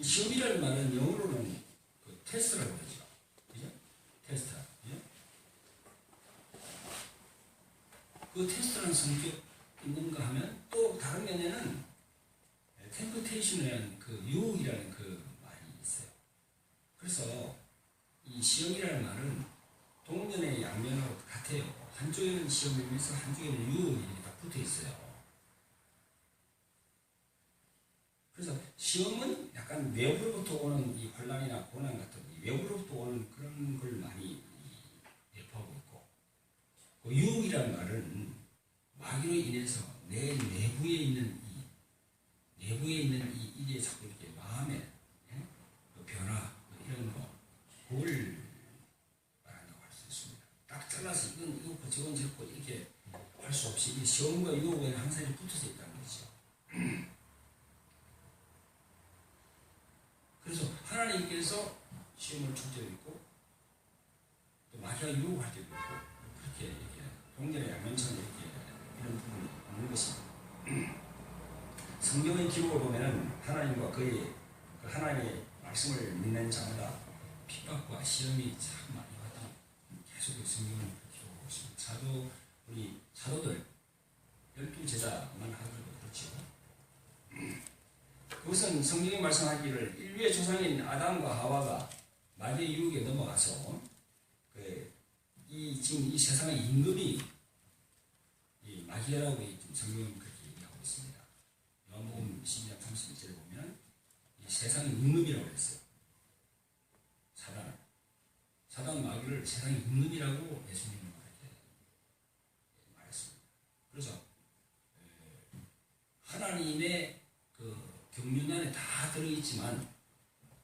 이 시험이라는 말은 영어로는 그 테스트라고 하죠. 그죠? 테스트. 그죠? 그 테스트라는 성격 있는가 하면 또 다른 면에는 템프테이션이라는 그 유혹이라는 그 말이 있어요. 그래서 이 시험이라는 말은 동전의 양면하고 같아요. 한쪽에는 시험이면서 한쪽에는 유혹이 이렇게 다 붙어 있어요. 그래서 시험은 약간 외부로부터 오는 이 혼란이나 고난 같은 외부로부터 오는 그런 걸 많이 예포하고 있고, 그 유혹이라는 말은 마귀로 인해서 내 내부에 있는 이게 자꾸 이렇게 마음에 그 변화 이런 거 그걸 말한다고 할 수 있습니다. 딱 잘라서 이거 저건 저거 이렇게 할 수 없이 시험과 유혹은 항상 이렇게 붙어져 있다는 거죠. 그래서 하나님께서 시험을 줄 때도 있고 또 마귀가 유혹할 때도 있고 그렇게 이렇게 동전의 양면처럼 이렇게 이런 부분이 있는 것입니다. 성경의 기록을 보면은 하나님과 그 하나님의 말씀을 믿는 자마다 핍박과 시험이 참 많이 왔다. 계속 성경을 기록하고 있습니다. 우리 사도들 12제자만 하더라도 그렇죠. 그것은 성경이 말씀하기를 인류의 조상인 아담과 하와가 마귀의 유혹에 넘어가서 지금 이 세상의 임금이 이 마귀라고 지금 성경은 그렇게 얘기하고 있습니다. 요한복음 12장 31절에 보면 이 세상의 임금이라고 했어요. 사단 마귀를 세상의 임금이라고 예수님은 그렇게 말했습니다. 그래서 하나님의 그 경륜 안에 다 들어있지만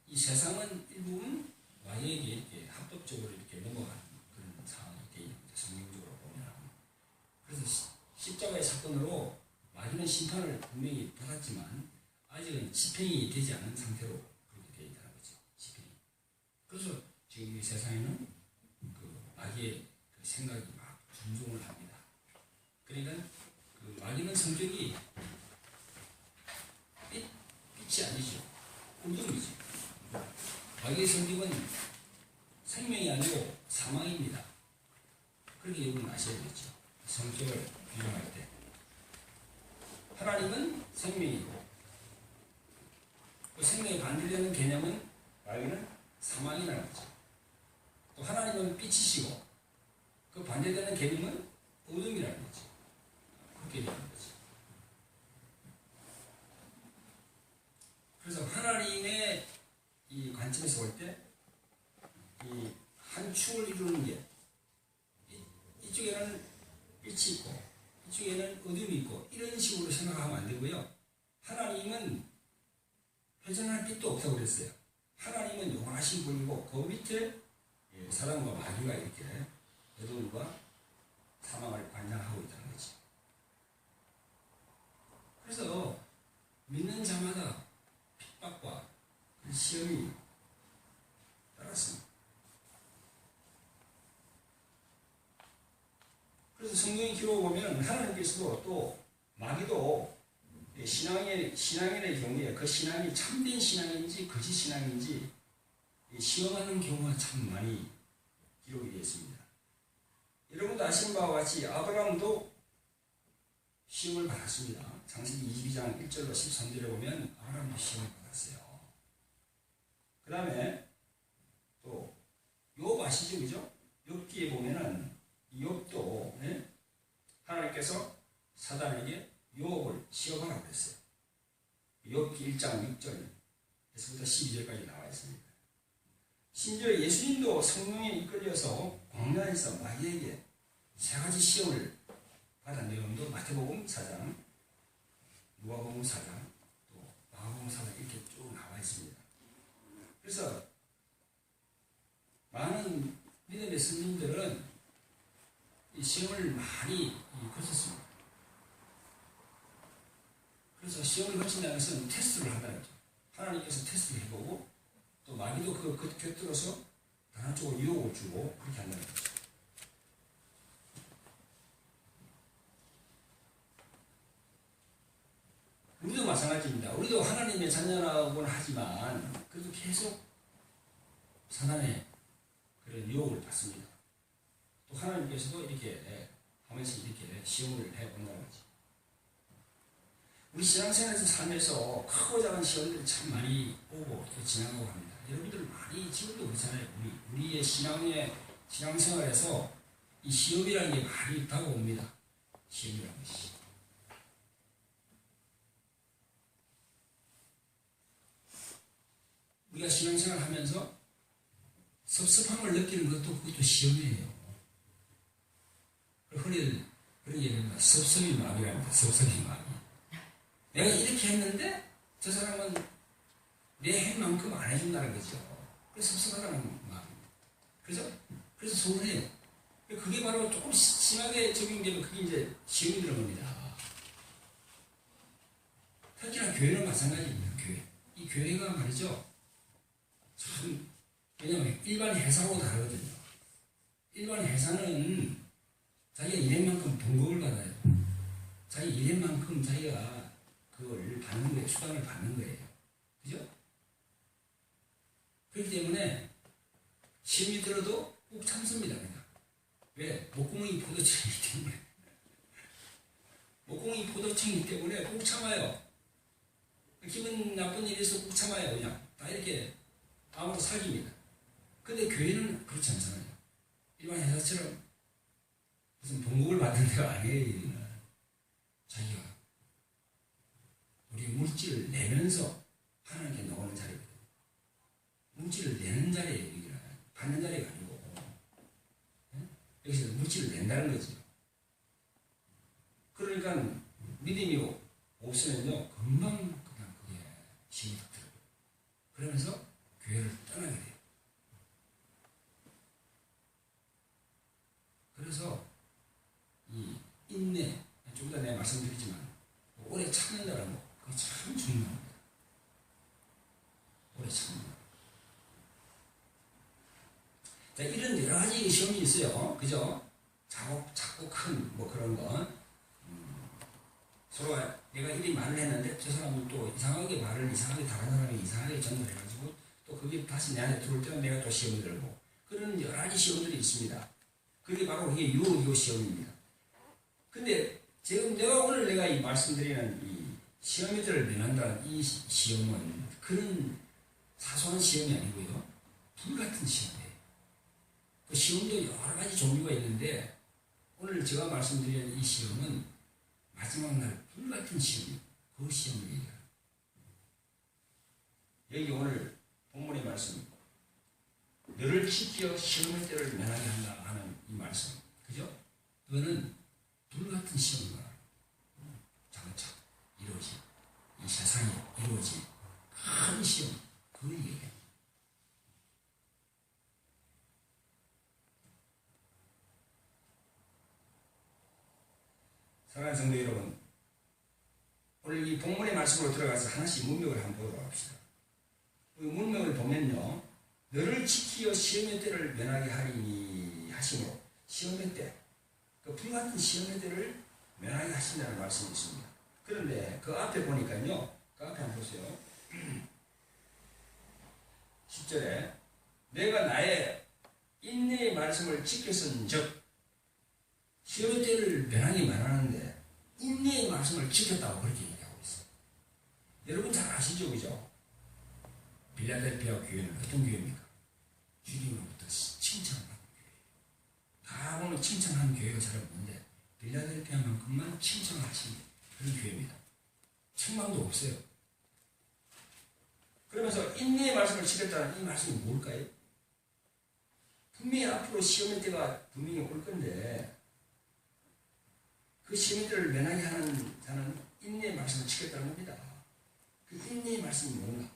이 세상은 일부분 마귀에게 이렇게 합법적으로 이렇게 넘어가는 그런 상황이 되어 있는 거죠. 성경적으로 보면. 그래서 십자가의 사건으로 마귀는 심판을 분명히 받았지만 아직은 집행이 되지 않은 상태로 그렇게 되어 있다는 거죠. 집행이. 그래서 지금 이 세상에는 그 마귀의 그 생각이 막 분종을 합니다. 그러니까 그 마귀는 성격이 빛이 아니죠. 어둠이죠. 마귀의 성격은 생명이 아니고 사망입니다. 그렇게 여러분 아셔야겠죠. 성격을 규정할 때. 하나님은 생명이고, 그 생명에 반대되는 개념은 마귀는 사망이라는 거죠. 또 하나님은 빛이시고, 그 반대되는 개념은 어둠이라는 거죠. 그렇게 되는 거죠. 그래서 하나님의 이 관점에서 볼 때, 이 한 축을 이루는 게, 이쪽에는 빛이 있고, 이쪽에는 어둠이 있고, 이런 식으로 생각하면 안 되고요. 하나님은 회전할 빛도 없다고 그랬어요. 하나님은 용하신 분이고, 그 밑에 사람과 마귀가 이렇게 어둠과 사망을 관장하고 있다는 거지. 그래서 믿는 자마다 핍박과 시험이 따랐습니다. 그래서 성경의 기록을 보면 하나님께서도 또 마귀도 신앙인의 경우에 그 신앙이 참된 신앙인지 거짓 신앙인지 시험하는 경우가 참 많이 기록이 되어 있습니다. 여러분도 아시는 바와 같이 아브라함도 시험을 받았습니다. 창세기 22장 1절로 13절에 보면 아브라함도 시험을 받았어요. 그 다음에 또 욥 아시죠? 그죠? 욥기에 보면은 욥도 하나님께서 사단에게 욥을 시험하라고 그랬어요. 욥기 1장 6절에서부터 12절까지 나와 있습니다. 심지어 예수님도 성령에 이끌려서 광야에서 마귀에게 세 가지 시험을 받은 내용도 마태복음 4장, 누가복음 4장, 또 마가복음 4장 이렇게 쭉 나와 있습니다. 그래서 많은 믿음의 스님들은 이 시험을 많이 거쳤습니다. 그래서 시험을 거친다는 것은 테스트를 한다는 거죠. 하나님께서 테스트를 해보고 또 마귀도 그 곁들여서 다른 쪽으로 유혹을 주고 그렇게 한다는 거죠. 우리도 마찬가지입니다. 마찬가지입니다. 우리도 하나님의 자녀라고는 하지만 그래도 계속 사단의 그런 유혹을 받습니다. 또 하나님께서도 이렇게 하면서 이렇게 시험을 해본다는 거지. 우리 신앙생활에서 살면서 크고 작은 시험들이 참 많이 오고 또 지나가고 합니다. 여러분들 많이 지금도 그렇잖아요. 우리의 신앙생활에서 이 시험이라는 게 많이 다가옵니다. 시험이라는 것이. 우리가 신앙생활 하면서 섭섭함을 느끼는 그것도 시험이에요. 흔히 그런 얘기합니다. 섭섭이 마음이랍니다. 섭섭이 마음이. 내가 이렇게 했는데 저 사람은 내 해만큼 안 해준다는 거죠. 그래서 섭섭하다는 마음입니다. 그래서 서운해요. 그게 바로 조금 심하게 적용되면 그게 이제 시험이 되는 겁니다. 특히나 교회는 마찬가지입니다. 이 교회가 말이죠. 참, 왜냐면 일반 회사하고 다르거든요. 일반 회사는 자기가 일한 만큼 봉급을 받아요. 자기 일한 만큼 자기가 그걸 받는 거예요. 수당을 받는 거예요. 그죠? 그렇기 때문에 시험이 들어도 꼭 참습니다. 그냥. 왜? 목구멍이 포도청이기 때문에. 목구멍이 포도청이기 때문에 꼭 참아요. 기분 나쁜 일이 있어서 꼭 참아요. 그냥. 다 이렇게 아무도 사깁니다. 근데 교회는 그렇지 않잖아요. 일반 회사처럼 무슨 봉급을 받는 데가 아니에요. 자기가 우리 물질을 내면서 하나님께 나오는 자리거든요. 물질을 내는 자리예요. 여기는. 받는 자리가 아니고. 여기서 물질을 낸다는 거죠. 그러니까 믿음이 없으면요. 금방 그냥 그게 힘이 들어요. 그러면서 교회를 떠나게 돼요. 그래서 이 인내, 좀 전에 말씀드렸지만 오래 참는다는 거, 그게 참 중요합니다. 오래 참는 거. 자, 이런 여러 가지 시험이 있어요. 그죠? 작고 큰 뭐 그런 거. 서로 내가 일이 말을 했는데 저 사람은 또 이상하게 말을 이상하게 다른 사람이 이상하게 전달해가지고 또 그게 다시 내한테 들어올 때는 내가 또 시험을 들고 그런 여러 가지 시험들이 있습니다. 그게 바로 이게 유혹 시험입니다. 근데 지금 내가 이 말씀드리는 이 시험들을 면한다는 이 시험은 그런 사소한 시험이 아니고요. 불같은 시험이에요. 그 시험도 여러 가지 종류가 있는데 오늘 제가 말씀드리는 이 시험은 마지막 날 불같은 시험이에요. 그 시험을 얘기해요. 여기 오늘 본문의 말씀 너를 지켜 시험의 때를 면하게 한다 하는 이 말씀. 그죠? 그거는 불같은 시험과 장차 이루어진 이 세상에 이루어진 큰 시험 그 얘기예요. 사랑하는 성도 여러분, 오늘 이 본문의 말씀으로 들어가서 하나씩 문맥을 한번 보도록 합시다. 이 문맥을 보면요, 너를 지키어 시험의 때를 면하게 하리니 하심으로 시험의 때, 그 불같은 시험의 때를 면하게 하신다는 말씀이 있습니다. 그런데 그 앞에 보니까요, 그 앞에 한번 보세요. 10절에 내가 나의 인내의 말씀을 지켰은 즉 시험의 때를 면하기만 하는데 인내의 말씀을 지켰다고 그렇게 얘기하고 있어요. 여러분 잘 아시죠? 그죠? 빌라델피아 교회는 어떤 교회입니까? 주님으로부터 칭찬을 받는 교회예요. 다 보면 칭찬하는 교회가 잘 없는데 빌라델피아만큼만 칭찬을 하시는 그런 교회입니다. 책망도 없어요. 그러면서 인내의 말씀을 지켰다는 이 말씀이 뭘까요? 분명히 앞으로 시험의 때가 분명히 올 건데 그 시험의 때를 면하게 하는 자는 인내의 말씀을 지켰다는 겁니다. 그 인내의 말씀이 뭔가?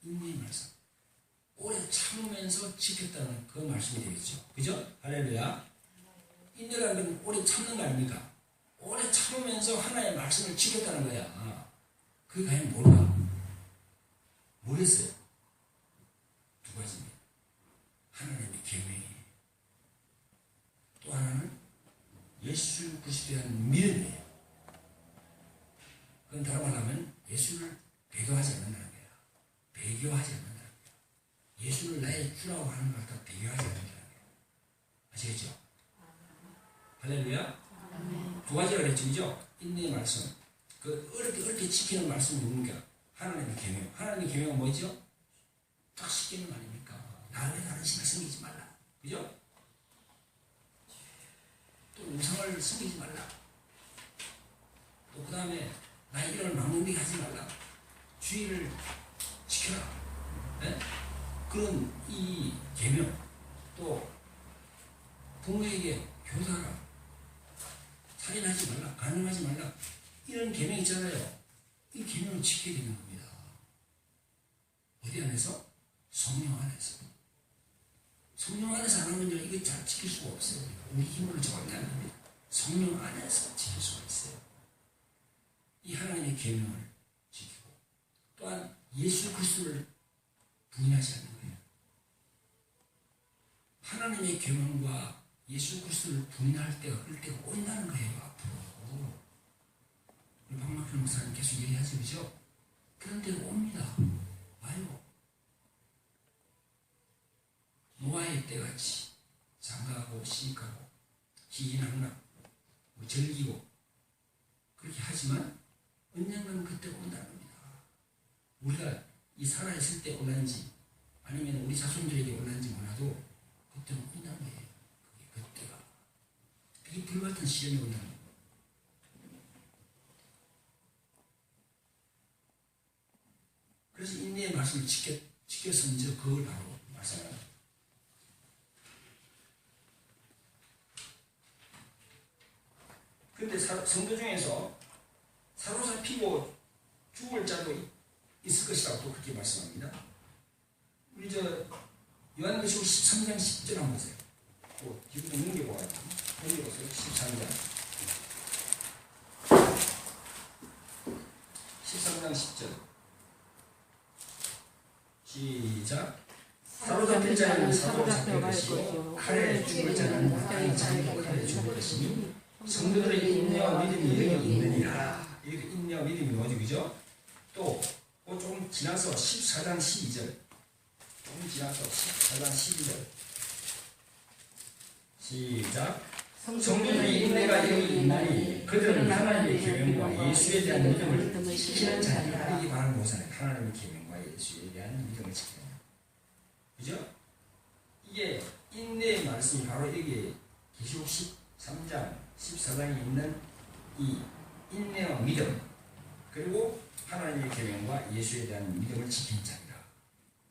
인내의 말씀. 오래 참으면서 지켰다는 그 말씀이 되겠죠. 그죠? 할렐루야. 인내라는 건 오래 참는 거 아닙니까? 오래 참으면서 하나의 말씀을 지켰다는 거야. 그게 과연 뭘까? 뭘 했어요? 두 가지입니다. 하나님의 계명이, 또 하나는 예수 그리스도에 대한 믿음이에요. 그 그건 다른 말로 하면 예수를 배교하지 않는다는 거야. 배교하지 않는다는 거야. 예수를 나의 주라고 하는 걸 갖다 배교하지 않는다는 거야. 아시겠죠? 할렐루야. 두 가지가 그랬죠. 그죠? 인내의 말씀. 그 어렵게 지키는 말씀이 뭡니까? 하나님의 계명. 하나님의 계명은 뭐죠? 딱 시키는 거 아닙니까? 나를 다른 신을 섬기지 말라. 그죠? 또 우상을 섬기지 말라. 또 그 다음에 나의 이름을 망령되게 하지 말라. 주의를 지켜라. 네? 그런 이 계명. 또 부모에게 교사라. 살인하지 말라. 간음하지 말라. 이런 계명 있잖아요. 이 계명을 지켜야 되는 겁니다. 어디 안에서? 성령 안에서. 성령 안에서 안 하면요, 이거 잘 지킬 수가 없어요. 우리 힘으로 절대 안 됩니다. 성령 안에서 지킬 수가 있어요. 이 하나님의 계명을 지키고, 또한 예수 그리스도를 부인하지 않는 거예요. 하나님의 계명과 예수 그리스도를 부인할 때가 그럴 때가 온다는 거예요. 앞으로 우리 박막필 목사님 계속 얘기하죠, 그죠? 그런 때가 옵니다. 와요. 노아의 때같이 장가하고 시집가고 희귀낙낙 즐기고 그렇게 하지만 언젠가는 그때가 온다는 겁니다. 우리가 이 살아있을 때 올란지 아니면 우리 자손들에게 올란지 몰라도 그때는 온다는 거예요. 그때가 그게 불같은 시련이 온다는 거예요. 그래서 인내의 말씀을 지켰으면 이제 그걸 바로 말씀합니다. 그런데 성도 중에서 사로잡히고 죽을 자도 있을 것이라고 또 그렇게 말씀합니다. 우리 요한계시록 13장 10절 한번 보세요. 또 기분 좀 넘겨보아요. 넘겨보세요. 13장 10절 시작. 사로잡힐 자는 사로잡힐 것이요 칼에 죽을 자는 땅에 장로 칼에 죽을 것이니 성도들의 인내와 믿음이 여기 있느니라. 이렇게 인내와 믿음이 뭐죠, 그죠? 또 조금 지나서 14장 12절 조금 지나서 14장 12절 시작. 성도들의 인내가 여기 있나니 그들은 하나님의 계명과 예수에 대한 믿음을 지키는 자니라. 이게 바로 뭐잖아요. 하나님의 계명과 예수에 대한 믿음을 지키는 자. 그죠? 이게 인내의 말씀이 바로 여기 계시록 13장 14장에 있는 이 인내와 믿음, 그리고 하나님의 계명과 예수에 대한 믿음을 지키는 자이라.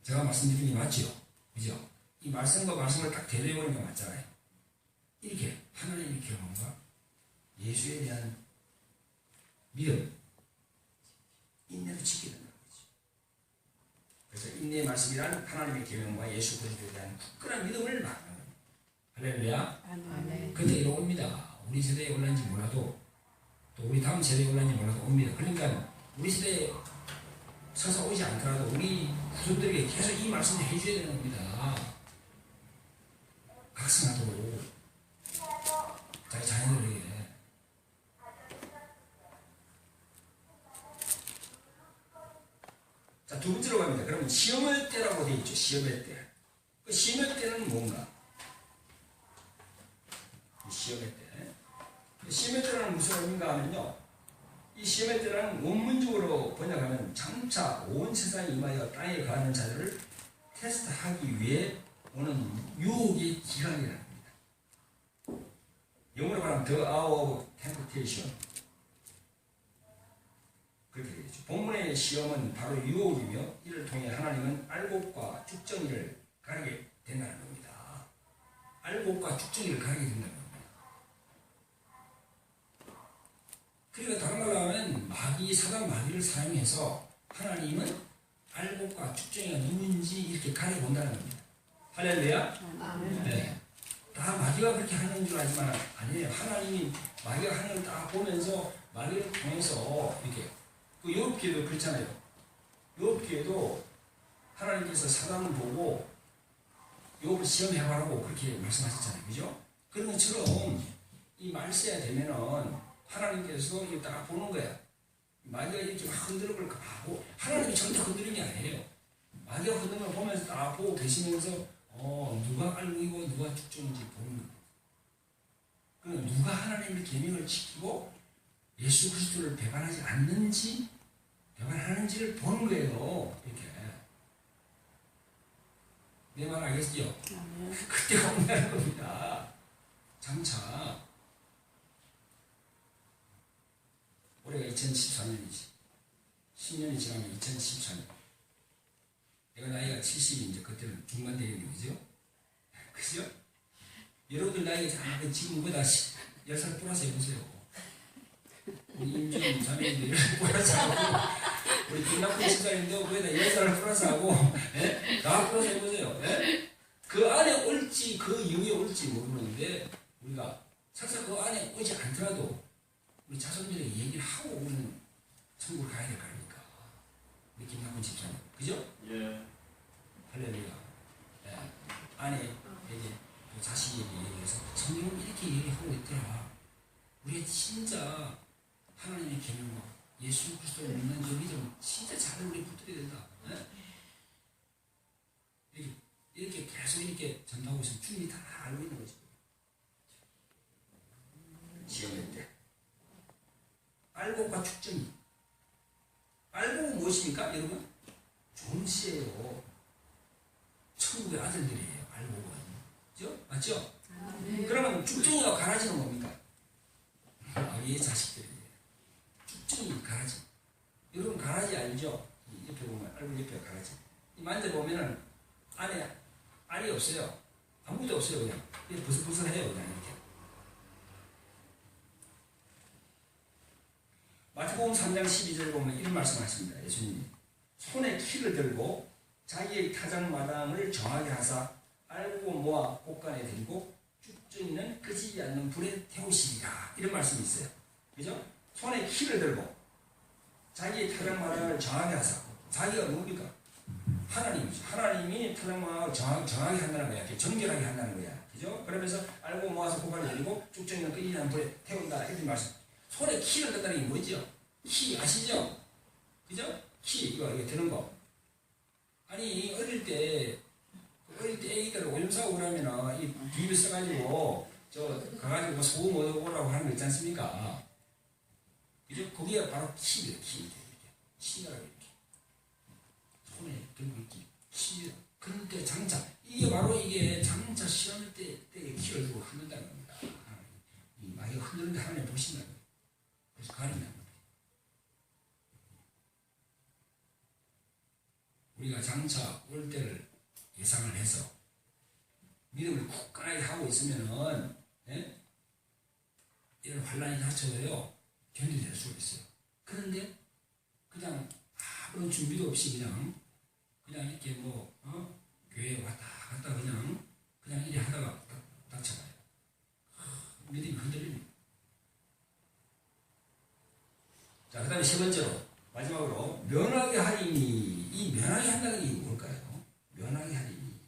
제가 말씀드린 게 맞죠? 그죠? 이 말씀과 말씀을 딱 대조해보는 게 맞잖아요. 이렇게 하나님의 계명과 예수에 대한 믿음, 인내를 지키는 거죠. 그래서 인내의 말씀이란 하나님의 계명과 예수 그리스도에 대한 굳건한 믿음을 말하는 겁니다. 할렐루야. 아멘. 그때 옵니다. 우리 세대에 올라는지 몰라도 또 우리 다음 세대에 올라는지 몰라도 옵니다. 그러니까 우리 세대에 서서 오지 않더라도 우리 후손들에게 계속 이 말씀을 해줘야 되는 겁니다. 각성하도록 자기 자녀들에게. 자, 두 번째로 갑니다. 그러면 시험의 때라고 되어 있죠. 시험의 때. 그 시험의 때는 뭔가? 시험의 때. 시험의 때라는 무슨 의미인가 하면요. 이 시험의 때라는 원문적으로 번역하면 장차 온 세상에 임하여 땅에 거하는 자들을 테스트하기 위해 오는 유혹의 기간이라는 겁니다. 영어로 말하면 The Hour of Temptation. 그렇게 되겠죠. 본문의 시험은 바로 유혹이며 이를 통해 하나님은 알곡과 쭉정이를 가리게 된다는 겁니다. 알곡과 쭉정이를 가리게 된다는 겁니다. 그러니까 다른 말로 하면 사단 마귀를 사용해서 하나님은 알곡과 쭉정이가 누군지 이렇게 가려본다는 겁니다. 할렐루야? 네. 다 마귀가 그렇게 하는 줄 알지만 아니에요. 하나님이 마귀가 하는 걸 딱 보면서 마귀를 통해서 이렇게 그 욥기에도 그렇잖아요. 욥기에도 하나님께서 사단을 보고 욥을 시험해보라고 그렇게 말씀하셨잖아요. 그죠? 그런 것처럼 이 말세가 되면은 하나님께서 이렇게 딱 보는 거야. 마귀가 이렇게 막 흔드는 걸 하고 하나님이 절대 흔드는 게 아니에요. 마귀가 흔드는 걸 보면서 다 보고 계시면서 누가 알고이고 누가 죽종인지 보는 거예요. 그러니까 누가 하나님의 계명을 지키고 예수 그리스도를 배반하지 않는지 배반하는지를 보는 거예요. 이렇게. 내 말 알겠죠? 그때가 온다는 겁니다. 장차. 올해가 2014년이지. 10년이 지나면 2014년. 내가 나이가 70이 이제 그때는 중반 되겠네요. 그죠? 그죠? 여러분들 나이가 지금보다 10살 플러스 해보세요. 우리 임준 자매님들 10살 플러스 하고, 우리 김남근 집사님도 거기다 10살 플러스 하고, 예? 다 플러스 해보세요. 예? 그 안에 올지, 그 이후에 올지 모르는데, 우리가 설사 그 안에 오지 않더라도, 우리 자손들에게 얘기를 하고 우리는 천국을 가야 될 거 아닙니까? 우리 김남근 집사님. 그죠? 예. 할렐루야. 예. 안에 이제 그 자식에게 얘기해서 성경은 이렇게 얘기하고 있더라. 우리가 진짜 하나님의 계명과 예수 그리스도를 믿는 그 믿음 진짜 잘 우리 붙들어야 된다. 예? 이렇게 계속 이렇게 전도하고 있으면 주님이 다 알고 있는 거죠. 시험할 때 알고가 축정이. 알고는 무엇입니까, 여러분? 존시예요. 천국의 아들들이에요. 알고가. 그죠? 맞죠? 그러면 축정이가 가라지는 뭡니까? 아기의 자식들이에요. 축정이 가라지. 여러분 가라지 알죠? 옆에 보면 얼굴 옆에 가라지. 이 만져보면은 안에 알이 없어요. 아무것도 없어요. 그냥 버슬버슬해요. 그냥 이렇게. 마태복음 3장 12절에 보면 이런 말씀하십니다. 예수님이 손에 키를 들고 자기의 타작마당을 정하게 하사 알고 모아 곳간에 들고 쭉정이는 끄지 않는 불에 태우시리라. 이런 말씀이 있어요. 그죠? 손에 키를 들고 자기의 타작마당을 정하게 하사. 자기가 뭡니까? 하나님이죠. 하나님이 타작마당을 정하게 한다는 거야. 정결하게 한다는 거야. 그죠? 그러면서 알고 모아서 곳간에 들고 쭉정이는 끄지 않는 불에 태운다. 이런 말씀. 손에 키를 든다는 게 뭐죠? 키 아시죠? 그죠? 키 이거 드는 거. 아니 어릴 때 애기들 오줌 싸고 그러면은 이 비비 써가지고 가가지고 소금 얻어오라고 하는 거 있지 않습니까? 그죠? 그게 바로 키예요. 키 이렇게 키라고 이렇게 손에 들고 있기 키. 그런데 장차 이게 바로 이게 장차 시험할 때 키를 들고 흔든다는 겁니다. 이 마귀가 흔드는데 하나님 보신다는 거예요. 그래서 가린다는 거예요. 우리가 장차 올 때를 예상을 해서 믿음을 굳건하게 하고 있으면은 이런 환란이 닥쳐도요 견뎌낼 수가 있어요. 그런데 그냥 아무런 준비도 없이 그냥 이렇게 교회에 왔다 갔다 그냥 이래 하다가 닥쳐가요. 믿음이 흔들립니다. 자, 그 다음에 세 번째로 마지막으로 면하게 하리니. 이 면하게 한다는 게 뭘까요? 면하게 하리니.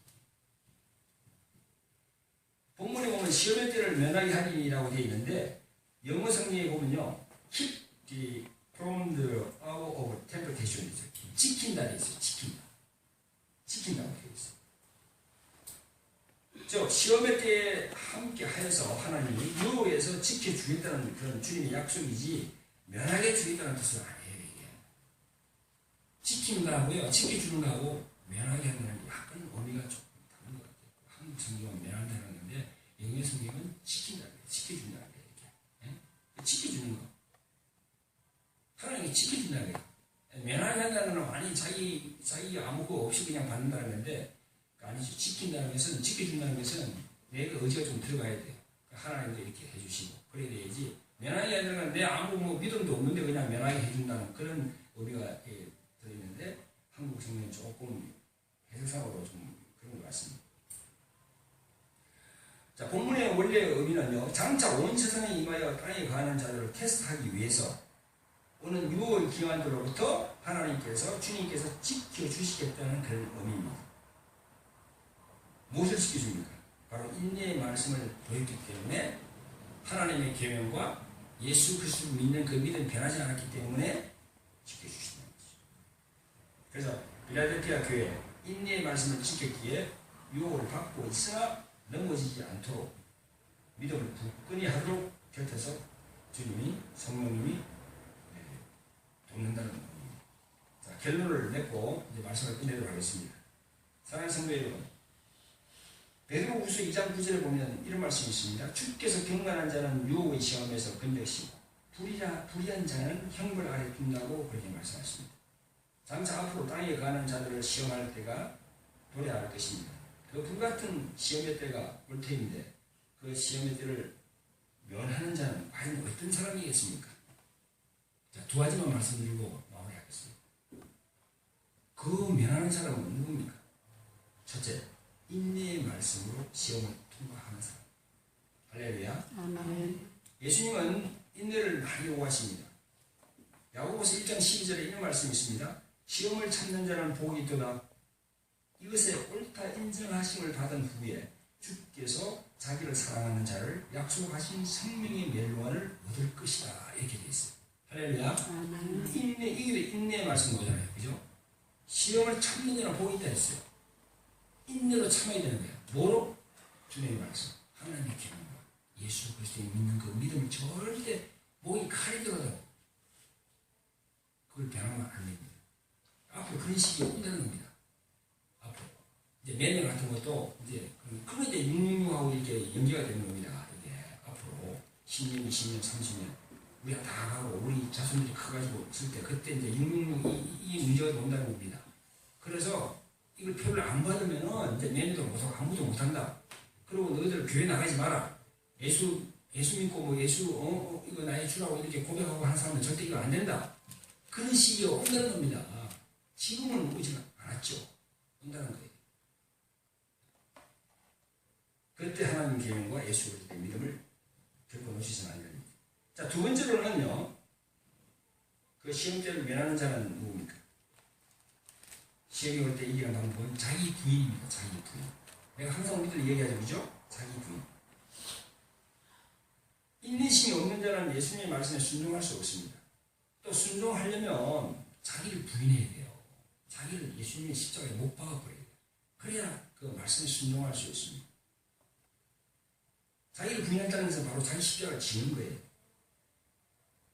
본문에 보면 시험의 때를 면하게 하리니라고 되어 있는데 영어 성경에 보면요 keep the from the hour of temptation 있어요. 지킨다는 있어요. 지킨다고 되어 있어요. 저 시험의 때에 함께 하여서 하나님이 유혹에서 지켜주겠다는 그런 주님의 약속이지 면하게 주겠다는 뜻은 아니에요. 지키는 거하고요, 지켜주는 거하고 면하게 한다는 게 약간 의미가 조금 다른 것 같아요. 한국 성경은 면한다는 건데 영어 성경은 지킨다는 거예요. 지켜준다는 거예요. 이렇게. 지켜주는 거. 하나님이 지켜준다는 거예요. 면하게 한다는 건 아니 자기가 아무 거 없이 그냥 받는다는 건데 아니죠. 지킨다는 것은 지켜준다는 것은 내가 의지가 좀 들어가야 돼요. 하나님도 이렇게 해주시고 그래야 되지. 면하게 하는 건 내 아무 믿음도 없는데 그냥 면하게 해준다는 그런 의미가 들어있는데 한국 성경은 조금 해석상으로 좀 그런 것 같습니다. 자, 본문의 원래 의미는요. 장차 온 세상에 임하여 땅에 거하는 자들을 테스트하기 위해서 오는 6월 기간들로부터 하나님께서 주님께서 지켜주시겠다는 그런 의미입니다. 무엇을 지켜줍니까? 바로 인내의 말씀을 보였기 때문에 하나님의 계명과 예수 그리스도를 믿는 그 믿음 변하지 않았기 때문에 필라델피아 교회 인내의 말씀을 지켰기에 유혹을 받고 있으나 넘어지지 않도록 믿음을 굳건히 하도록 곁에서 주님이 성령님이 돕는다는 겁니다. 자, 결론을 맺고 이제 말씀을 끝내도록 하겠습니다. 사랑하는 성도 여러분, 베드로후서 2장 9절에 보면 이런 말씀이 있습니다. 주께서 경건한 자는 유혹의 시험에서 건져시고 불의한 자는 형벌 아래 둔다고 그렇게 말씀하십니다. 장차 앞으로 땅에 가는 자들을 시험할 때가 도래할 것입니다. 그 불같은 시험의 때가 올 터인데 그 시험의 때를 면하는 자는 과연 어떤 사람이겠습니까? 자, 두 가지만 말씀드리고 마무리하겠습니다. 그 면하는 사람은 누굽니까? 첫째, 인내의 말씀으로 시험을 통과하는 사람. 할렐루야. 아멘. 예수님은 인내를 많이 요구하십니다. 야고보서 1장 12절에 이런 말씀이 있습니다. 시험을 참는 자는 복이 있도다. 이것에 옳다 인정하심을 받은 후에 주께서 자기를 사랑하는 자를 약속하신 생명의 멸류관을 얻을 것이다. 이렇게 되어 있어요. 할렐루야. 이게 인내의 말씀 거잖아요. 그죠? 시험을 참는 자는 복이 있다 했어요. 인내로 참아야 되는 거예요. 뭐로? 주님의 말씀. 하나님의 기능과 예수 그리스도에 믿는 그 믿음을 절대 목이 칼이 들어도 그걸 변하면 안 됩니다. 앞으로 그런 시기가 온다는 겁니다. 앞으로. 이제 매년 같은 것도 이제, 그거 이제 666하고 이렇게 연계가 되는 겁니다. 이게 앞으로 10년, 20년, 30년. 우리가 다 가고 우리 자손들이 커가지고 있을 때 그때 이제 666 이 문제가 온다는 겁니다. 그래서 이걸 표를 안 받으면은 이제 내년도 못하고 아무도 못한다. 그리고 너희들 교회 나가지 마라. 예수 믿고 뭐 예수 이거 나의 주라고 이렇게 고백하고 하는 사람은 절대 이거 안 된다. 그런 시기가 온다는 겁니다. 지금은 오지 않았죠. 온다는 거예요. 그때 하나님 계명과 예수 그리스도의 믿음을 결코 놓치서는 안 됩니다. 자, 두 번째로는요. 그 시험 때를 면하는 자는 누굽니까? 시험이 올 때 이기는 방법은 자기 부인입니다. 자기 부인. 내가 항상 우리들 얘기하죠. 그죠? 자기 부인. 인내심이 없는 자는 예수님의 말씀에 순종할 수 없습니다. 또 순종하려면 자기를 부인해야 돼요. 자기를 예수님의 십자가에 못 박아버려야 돼요. 그래야 그 말씀에 순종할 수 있습니다. 자기를 부인한다는 것은 바로 자기 십자가를 지는 거예요.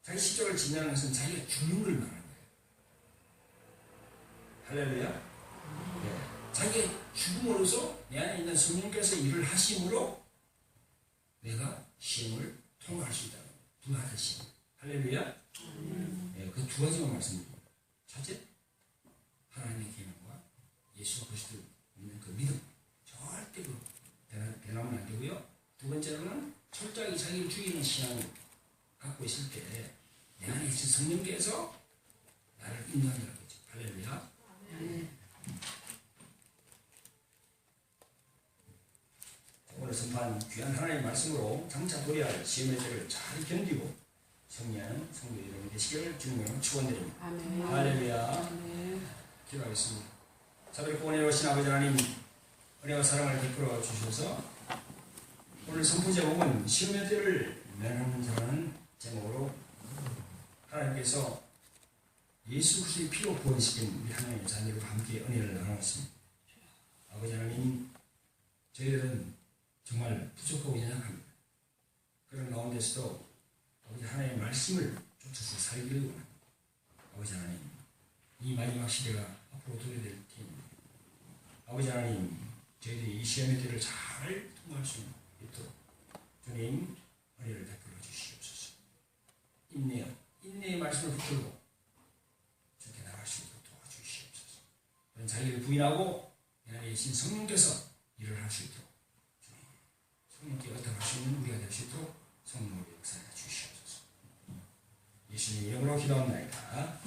자기 십자가를 지냐는 것은 자기가 죽는 걸 말하는 거예요. 할렐루야. 네. 자기의 죽음으로써 내 안에 있는 성령께서 일을 하심으로 내가 시험을 통과할 수 있다는 거예요. 두 가지 시험. 할렐루야. 네, 그 두 가지만 말씀드립니다. 첫째, 하나님의 계명과 예수 그리스도 믿는 그 믿음. 절대 변하면 안 되고요. 두 번째로는 철저하게 자기를 죽이는 신앙을 갖고 있을 때 내 안에 있는 성령께서 나를 인도한다는 거죠. 할렐루야. 오늘 선포한 귀한 하나님의 말씀으로 장차 도래할 시험의 때를 잘 견디고 승리하는 성도 여러분 되시기를 주님으로 축원드립니다. 할렐루야. 기도하겠습니다. 자비롭고 은혜로우신 아버지 하나님, 은혜와 사랑을 베풀어 주셔서 오늘 선포 제목은 시험의 때를 면하는 자라는 제목으로 하나님께서 예수 그리스도의 피로 구원시킨 우리 하나님의 자녀들과 함께 은혜를 나누었습니다. 아버지 하나님, 저희들은 정말 부족하고 연약합니다. 그런 가운데서도 아버지 하나님의 말씀을 쫓아서 살기를 원합니다. 아버지 하나님, 이 마지막 시대가 앞으로 도래될 때입니다. 아버지 하나님, 저희들이 이 시험의 때를 잘 통과할 수 있도록 주님 은혜를 베풀어 주시옵소서. 인내의 말씀을 붙들고 저렇게 나갈 수 있도록 도와주시옵소서. 그런 자기를 부인하고 내 안에 계신 성령께서 일을 할 수 있도록 성령께 어떻게 할 수 있는 우리가 될 수 있도록 성령의 역사에 주시옵소서. 예수님 이름으로 기도합니다.